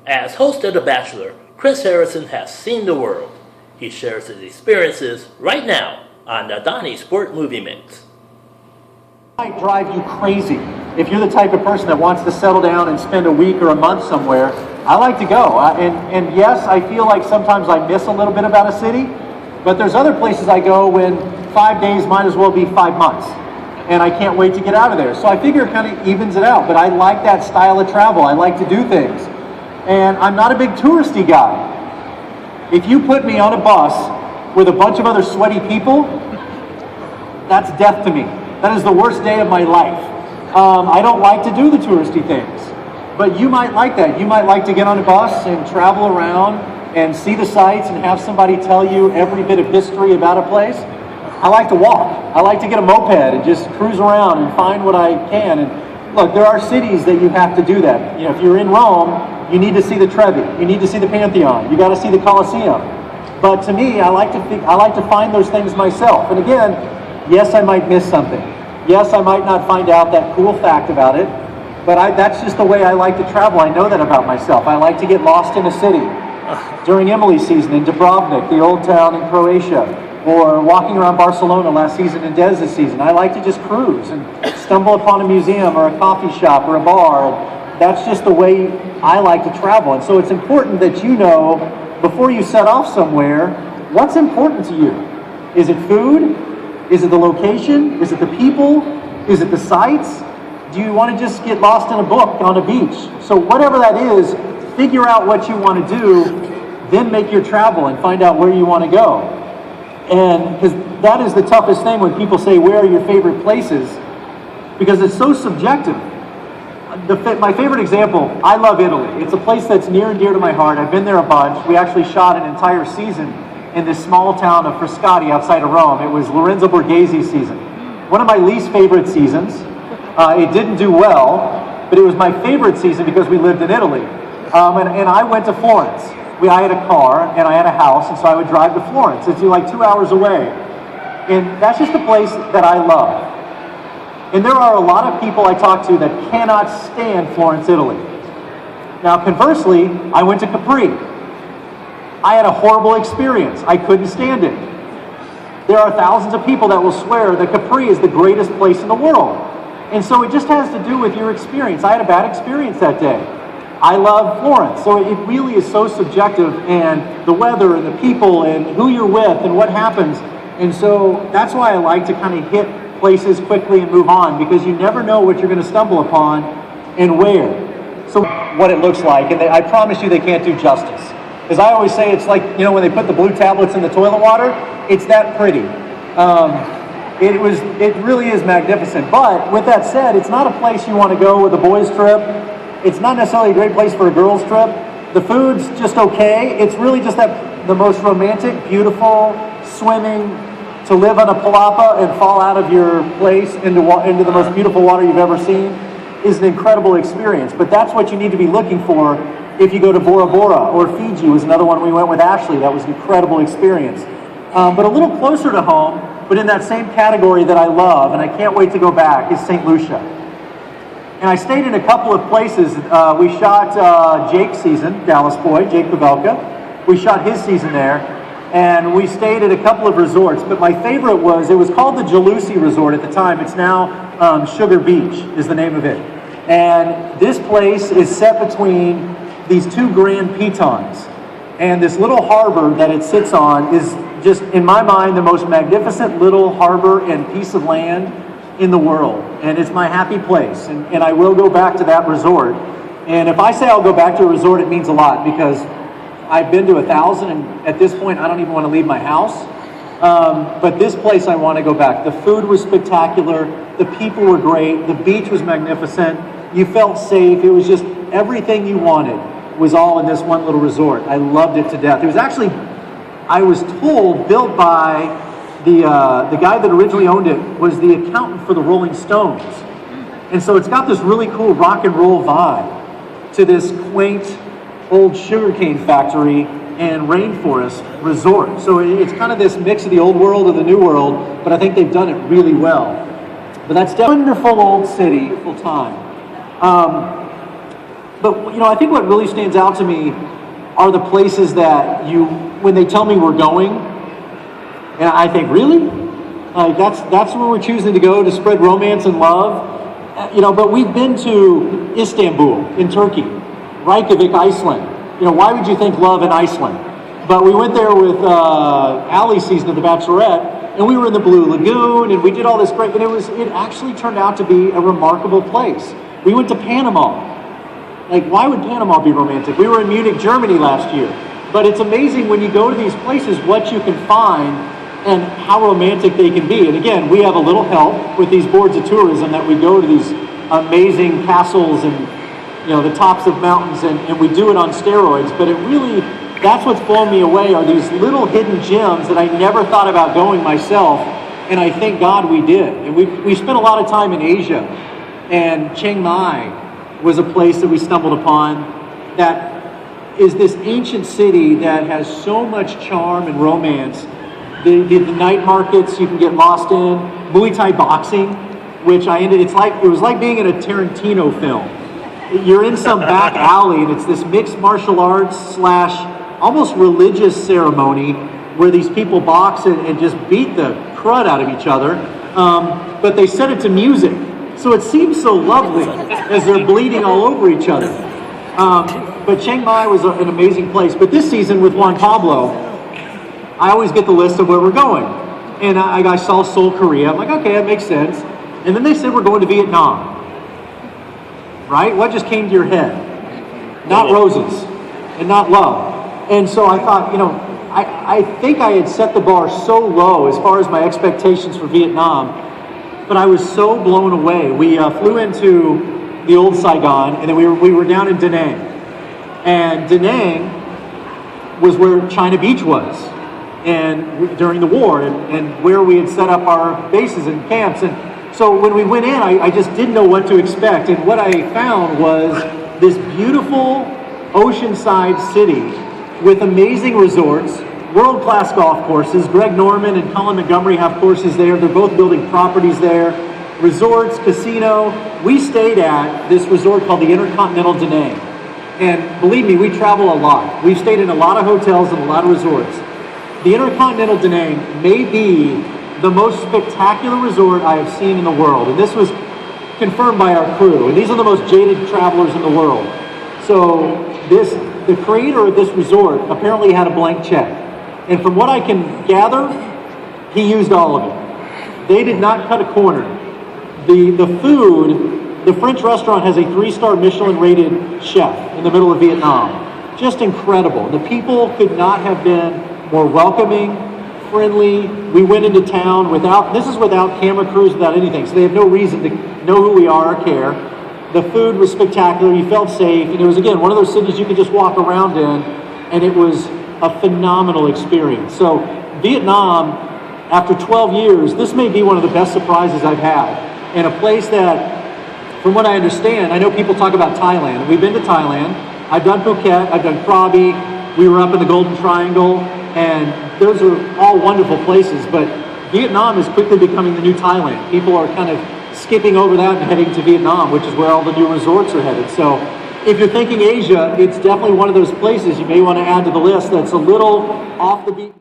As host of The Bachelor, Chris Harrison has seen the world. He shares his experiences right now on the Donniesport Movie Mix. Might drive you crazy. If you're the type of person that wants to settle down and spend a week or a month somewhere, I like to go. And yes, I feel like sometimes I miss a little bit about a city, but there's other places I go when 5 days might as well be 5 months. And I can't wait to get out of there. So I figure it kind of evens it out, but I like that style of travel. I like to do things. And I'm not a big touristy guy. If you put me on a bus with a bunch of other sweaty people, that's death to me. That is the worst day of my life. I don't like to do the touristy things, but you might like that. You might like to get on a bus and travel around and see the sights and have somebody tell you every bit of history about a place. I like to walk. I like to get a moped and just cruise around and find what I can. And look, there are cities that you have to do that. You know, if you're in Rome, you need to see the Trevi. You need to see the Pantheon. You got to see the Colosseum. But to me, I like to find those things myself. And again, yes, I might miss something. Yes, I might not find out that cool fact about it. But that's just the way I like to travel. I know that about myself. I like to get lost in a city. During Emily's season in Dubrovnik, the old town in Croatia, or walking around Barcelona last season and Dez's season, I like to just cruise and stumble upon a museum or a coffee shop or a bar. That's just the way I like to travel. And so it's important that you know, before you set off somewhere, what's important to you. Is it food? Is it the location? Is it the people? Is it the sights? Do you want to just get lost in a book on a beach? So whatever that is, figure out what you want to do, then make your travel and find out where you want to go. And because that is the toughest thing when people say, where are your favorite places? Because it's so subjective. My favorite example, I love Italy. It's a place that's near and dear to my heart. I've been there a bunch. We actually shot an entire season in this small town of Frascati outside of Rome. It was Lorenzo Borghesi's season. One of my least favorite seasons. It didn't do well, but it was my favorite season because we lived in Italy. And I went to Florence. I had a car and I had a house, and so I would drive to Florence. It's like 2 hours away. And that's just a place that I love. And there are a lot of people I talk to that cannot stand Florence, Italy. Now, conversely, I went to Capri. I had a horrible experience. I couldn't stand it. There are thousands of people that will swear that Capri is the greatest place in the world. And so it just has to do with your experience. I had a bad experience that day. I love Florence. So it really is so subjective, and the weather and the people and who you're with and what happens. And so that's why I like to kind of hit places quickly and move on, because you never know what you're going to stumble upon and where. So what it looks like, and I promise you they can't do justice. Because I always say it's like, you know, when they put the blue tablets in the toilet water, it's that pretty. It really is magnificent. But with that said, it's not a place you want to go with a boys' trip. It's not necessarily a great place for a girls' trip. The food's just okay. It's really just the most romantic, beautiful, swimming, to live on a palapa and fall out of your place into the most beautiful water you've ever seen is an incredible experience. But that's what you need to be looking for if you go to Bora Bora, or Fiji was another one we went with Ashley. That was an incredible experience. But a little closer to home, but in that same category that I love, and I can't wait to go back, is St. Lucia. And I stayed in a couple of places. We shot Jake's season, Dallas boy, Jake Pavelka. We shot his season there. And we stayed at a couple of resorts, but my favorite it was called the Jalusi Resort at the time. It's now Sugar Beach is the name of it. And this place is set between these two Grand Pitons. And this little harbor that it sits on is just, in my mind, the most magnificent little harbor and piece of land in the world. And it's my happy place. And I will go back to that resort. And if I say I'll go back to a resort, it means a lot, because I've been to 1,000, and at this point, I don't even want to leave my house. But this place, I want to go back. The food was spectacular. The people were great. The beach was magnificent. You felt safe. It was just everything you wanted was all in this one little resort. I loved it to death. It was actually, I was told, built by the guy that originally owned it was the accountant for the Rolling Stones. And so it's got this really cool rock and roll vibe to this quaint old sugarcane factory and rainforest resort. So it's kind of this mix of the old world and the new world, but I think they've done it really well. But that's a wonderful old city, full time. But, I think what really stands out to me are the places that when they tell me we're going, and I think, really? That's where we're choosing to go to spread romance and love? But we've been to Istanbul in Turkey, Reykjavik, Iceland. Why would you think love in Iceland? But we went there with Allie's season of The Bachelorette, and we were in the Blue Lagoon, and we did all this great, and it actually turned out to be a remarkable place. We went to Panama. Like, why would Panama be romantic? We were in Munich, Germany last year. But it's amazing when you go to these places what you can find and how romantic they can be. And again, we have a little help with these boards of tourism that we go to these amazing castles and the tops of mountains, and we do it on steroids. But that's what's blown me away, are these little hidden gems that I never thought about going myself, and I thank God we did. And we spent a lot of time in Asia, and Chiang Mai was a place that we stumbled upon that is this ancient city that has so much charm and romance. The night markets you can get lost in, Muay Thai boxing, which it was like being in a Tarantino film. You're in some back alley, and it's this mixed martial arts / almost religious ceremony where these people box and just beat the crud out of each other, but they set it to music. So it seems so lovely as they're bleeding all over each other. But Chiang Mai was an amazing place. But this season with Juan Pablo, I always get the list of where we're going. And I saw Seoul, Korea. I'm like, okay, that makes sense. And then they said we're going to Vietnam. Right? What just came to your head? Not roses and not love. And so I thought, I think I had set the bar so low as far as my expectations for Vietnam, but I was so blown away. We flew into the old Saigon, and then we were down in Da Nang. And Da Nang was where China Beach was, and during the war, and where we had set up our bases and camps. And so when we went in, I just didn't know what to expect. And what I found was this beautiful oceanside city with amazing resorts, world-class golf courses. Greg Norman and Colin Montgomery have courses there. They're both building properties there. Resorts, casino. We stayed at this resort called the Intercontinental Da Nang. And believe me, we travel a lot. We've stayed in a lot of hotels and a lot of resorts. The Intercontinental Da Nang may be the most spectacular resort I have seen in the world. And this was confirmed by our crew. And these are the most jaded travelers in the world. So the creator of this resort apparently had a blank check. And from what I can gather, he used all of it. They did not cut a corner. The food, the French restaurant has a 3-star Michelin rated chef in the middle of Vietnam. Just incredible. The people could not have been more welcoming, friendly. We went into town without camera crews, without anything. So they have no reason to know who we are or care. The food was spectacular. You felt safe. And it was, again, one of those cities you could just walk around in, and it was a phenomenal experience. So Vietnam, after 12 years, this may be one of the best surprises I've had. And a place that, from what I understand, I know people talk about Thailand. We've been to Thailand. I've done Phuket. I've done Krabi. We were up in the Golden Triangle. And those are all wonderful places. But Vietnam is quickly becoming the new Thailand. People are kind of skipping over that and heading to Vietnam, which is where all the new resorts are headed. So if you're thinking Asia, it's definitely one of those places you may want to add to the list that's a little off the beat.